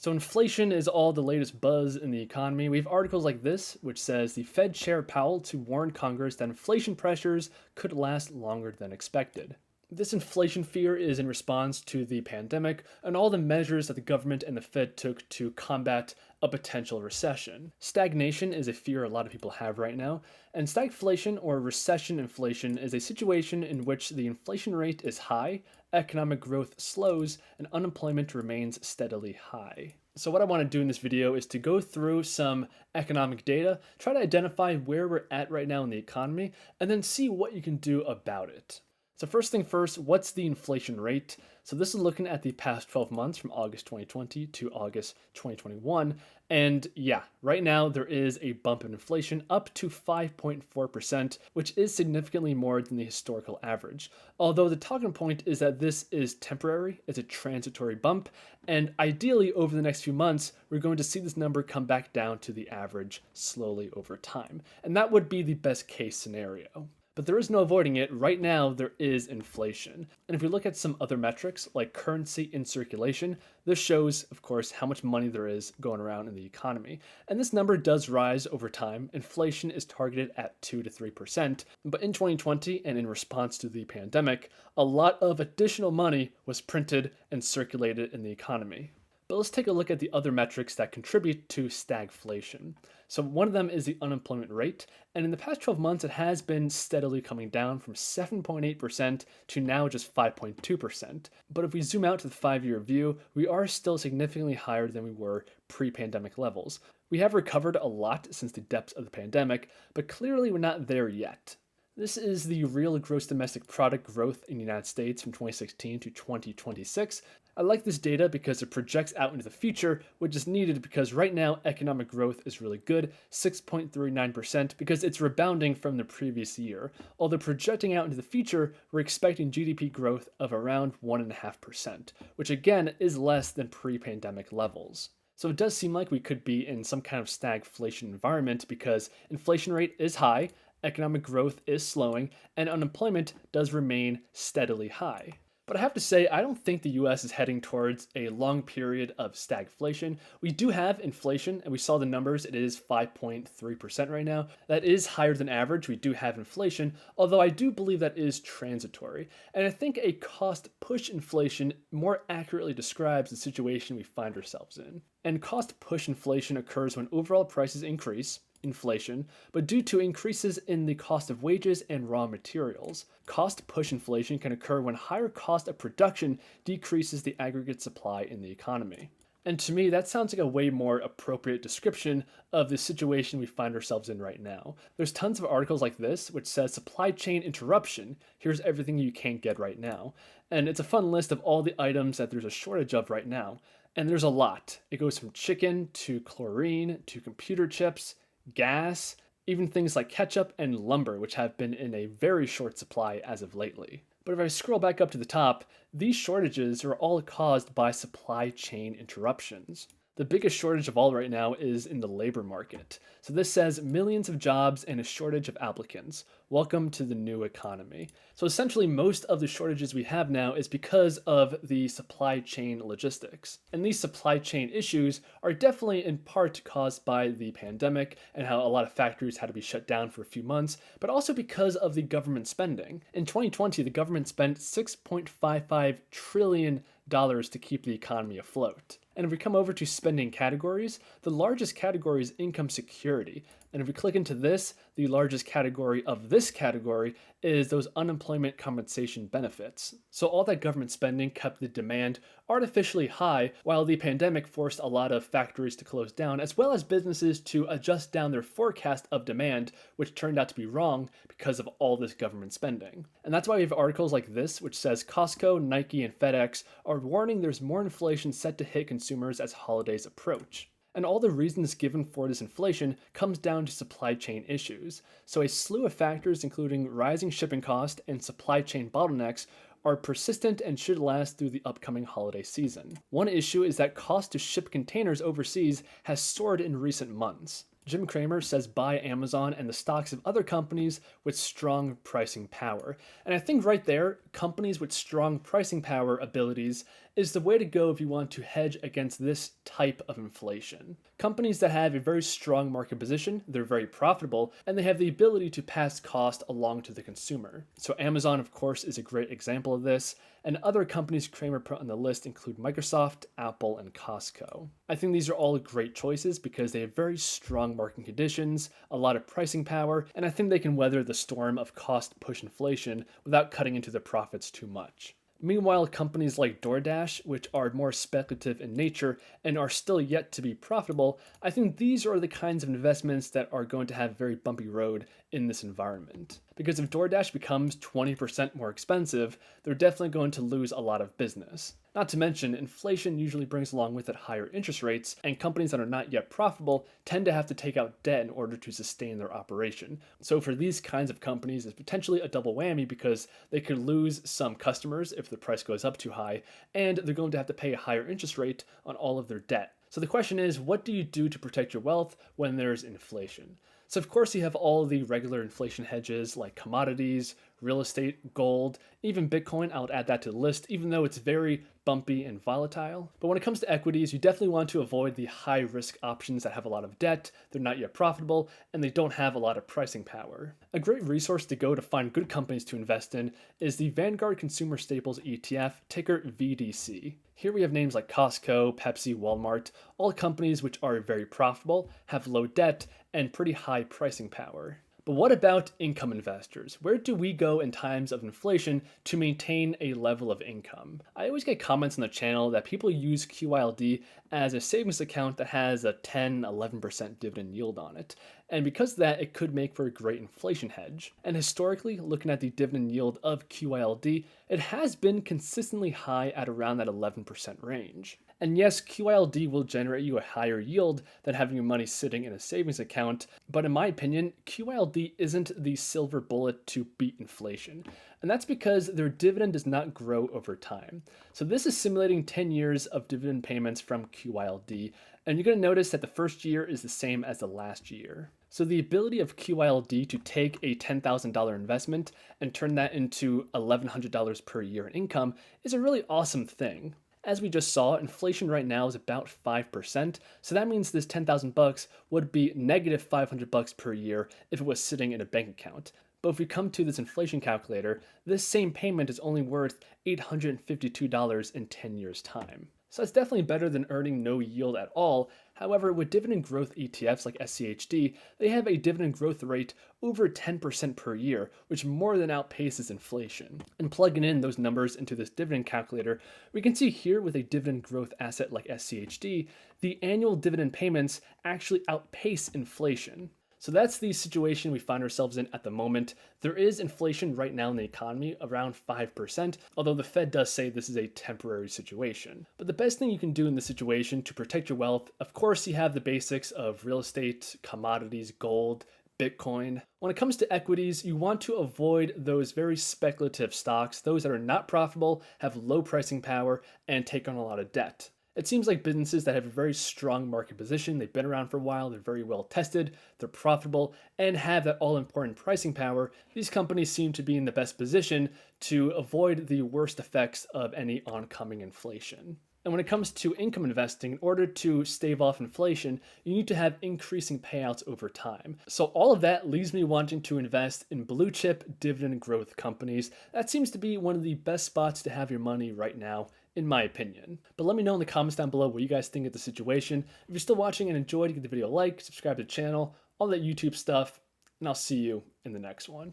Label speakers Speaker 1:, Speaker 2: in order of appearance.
Speaker 1: So inflation is all the latest buzz in the economy. We have articles like this, which says the Fed Chair Powell to warn Congress that inflation pressures could last longer than expected. This inflation fear is in response to the pandemic and all the measures that the government and the Fed took to combat a potential recession. Stagnation is a fear a lot of people have right now, and stagflation or recession inflation is a situation in which the inflation rate is high, economic growth slows, and unemployment remains steadily high. So what I want to do in this video is to go through some economic data, try to identify where we're at right now in the economy, and then see what you can do about it. So first thing first, what's the inflation rate? So this is looking at the past 12 months from August 2020 to August 2021. And yeah, right now there is a bump in inflation up to 5.4%, which is significantly more than the historical average. Although the talking point is that this is temporary, it's a transitory bump, and ideally over the next few months, we're going to see this number come back down to the average slowly over time. And that would be the best case scenario. But there is no avoiding it. Right now, there is inflation. And if we look at some other metrics like currency in circulation, this shows, of course, how much money there is going around in the economy. And this number does rise over time. Inflation is targeted at 2 to 3%. But in 2020, and in response to the pandemic, a lot of additional money was printed and circulated in the economy. But let's take a look at the other metrics that contribute to stagflation. So one of them is the unemployment rate, and in the past 12 months it has been steadily coming down from 7.8% to now just 5.2%. But if we zoom out to the 5-year view, we are still significantly higher than we were pre-pandemic levels. We have recovered a lot since the depths of the pandemic, but clearly we're not there yet. This is the real gross domestic product growth in the United States from 2016 to 2026. I like this data because it projects out into the future, which is needed because right now economic growth is really good, 6.39%, because it's rebounding from the previous year. Although projecting out into the future, we're expecting GDP growth of around 1.5%, which again is less than pre-pandemic levels. So it does seem like we could be in some kind of stagflation environment because inflation rate is high, economic growth is slowing, and unemployment does remain steadily high. But I have to say, I don't think the US is heading towards a long period of stagflation. We do have inflation, and we saw the numbers, it is 5.3% right now. That is higher than average. We do have inflation, although I do believe that is transitory. And I think a cost push inflation more accurately describes the situation we find ourselves in. And cost push inflation occurs when overall prices increase, inflation, but due to increases in the cost of wages and raw materials. Cost push inflation can occur when higher cost of production decreases the aggregate supply in the economy. And to me, that sounds like a way more appropriate description of the situation we find ourselves in right now. There's tons of articles like this, which says supply chain interruption. Here's everything you can't get right now. And it's a fun list of all the items that there's a shortage of right now. And there's a lot. It goes from chicken to chlorine to computer chips, gas, even things like ketchup and lumber, which have been in a very short supply as of lately. But if I scroll back up to the top, these shortages are all caused by supply chain interruptions. The biggest shortage of all right now is in the labor market. So this says millions of jobs and a shortage of applicants. Welcome to the new economy. So essentially most of the shortages we have now is because of the supply chain logistics. And these supply chain issues are definitely in part caused by the pandemic and how a lot of factories had to be shut down for a few months, but also because of the government spending. In 2020, the government spent $6.55 trillion to keep the economy afloat. And if we come over to spending categories, the largest category is income security. And if we click into this, the largest category of this category is those unemployment compensation benefits. So all that government spending kept the demand artificially high, while the pandemic forced a lot of factories to close down, as well as businesses to adjust down their forecast of demand, which turned out to be wrong because of all this government spending. And that's why we have articles like this, which says Costco, Nike, and FedEx are warning there's more inflation set to hit consumers as holidays approach. And all the reasons given for this inflation comes down to supply chain issues. So a slew of factors including rising shipping costs and supply chain bottlenecks are persistent and should last through the upcoming holiday season. One issue is that cost to ship containers overseas has soared in recent months. Jim Cramer says buy Amazon and the stocks of other companies with strong pricing power. And I think right there, companies with strong pricing power abilities is the way to go if you want to hedge against this type of inflation. Companies that have a very strong market position, they're very profitable, and they have the ability to pass cost along to the consumer. So Amazon, of course, is a great example of this, and other companies Kramer put on the list include Microsoft, Apple, and Costco. I think these are all great choices because they have very strong market conditions, a lot of pricing power, and I think they can weather the storm of cost-push inflation without cutting into their profits too much. Meanwhile, companies like DoorDash, which are more speculative in nature and are still yet to be profitable, I think these are the kinds of investments that are going to have a very bumpy road in this environment. Because if DoorDash becomes 20% more expensive, they're definitely going to lose a lot of business. Not to mention, inflation usually brings along with it higher interest rates, and companies that are not yet profitable tend to have to take out debt in order to sustain their operation. So for these kinds of companies, it's potentially a double whammy because they could lose some customers if the price goes up too high, and they're going to have to pay a higher interest rate on all of their debt. So the question is, what do you do to protect your wealth when there's inflation? So of course you have all the regular inflation hedges like commodities, real estate, gold, even Bitcoin. I would add that to the list, even though it's very bumpy and volatile. But when it comes to equities, you definitely want to avoid the high risk options that have a lot of debt, they're not yet profitable, and they don't have a lot of pricing power. A great resource to go to find good companies to invest in is the Vanguard Consumer Staples ETF, ticker VDC. Here we have names like Costco, Pepsi, Walmart, all companies which are very profitable, have low debt, and pretty high pricing power. But what about income investors? Where do we go in times of inflation to maintain a level of income? I always get comments on the channel that people use qyld as a savings account that has a 10-11% dividend yield on it. And because of that, it could make for a great inflation hedge. And historically, looking at the dividend yield of qyld, it has been consistently high at around that 11% range. And yes, qyld will generate you a higher yield than having your money sitting in a savings account, but in my opinion, qyld isn't the silver bullet to beat inflation. And that's because their dividend does not grow over time. So this is simulating 10 years of dividend payments from qyld, and you're going to notice that the first year is the same as the last year. So the ability of qyld to take a $10,000 investment and turn that into $1,100 per year in income is a really awesome thing. As we just saw, inflation right now is about 5%, so that means this $10,000 would be negative $500 per year if it was sitting in a bank account. But if we come to this inflation calculator, this same payment is only worth $852 in 10 years' time. So that's definitely better than earning no yield at all. However, with dividend growth ETFs like SCHD, they have a dividend growth rate over 10% per year, which more than outpaces inflation. And plugging in those numbers into this dividend calculator, we can see here with a dividend growth asset like SCHD, the annual dividend payments actually outpace inflation. So that's the situation we find ourselves in at the moment. There is inflation right now in the economy, around 5%, although the Fed does say this is a temporary situation. But the best thing you can do in this situation to protect your wealth, of course, you have the basics of real estate, commodities, gold, Bitcoin. When it comes to equities, you want to avoid those very speculative stocks, those that are not profitable, have low pricing power, and take on a lot of debt. It seems like businesses that have a very strong market position, they've been around for a while, they're very well tested, they're profitable, and have that all-important pricing power, these companies seem to be in the best position to avoid the worst effects of any oncoming inflation. And when it comes to income investing, in order to stave off inflation, you need to have increasing payouts over time. So all of that leaves me wanting to invest in blue chip dividend growth companies. That seems to be one of the best spots to have your money right now, in my opinion. But let me know in the comments down below what you guys think of the situation. If you're still watching and enjoyed, give the video a like, subscribe to the channel, all that YouTube stuff, and I'll see you in the next one.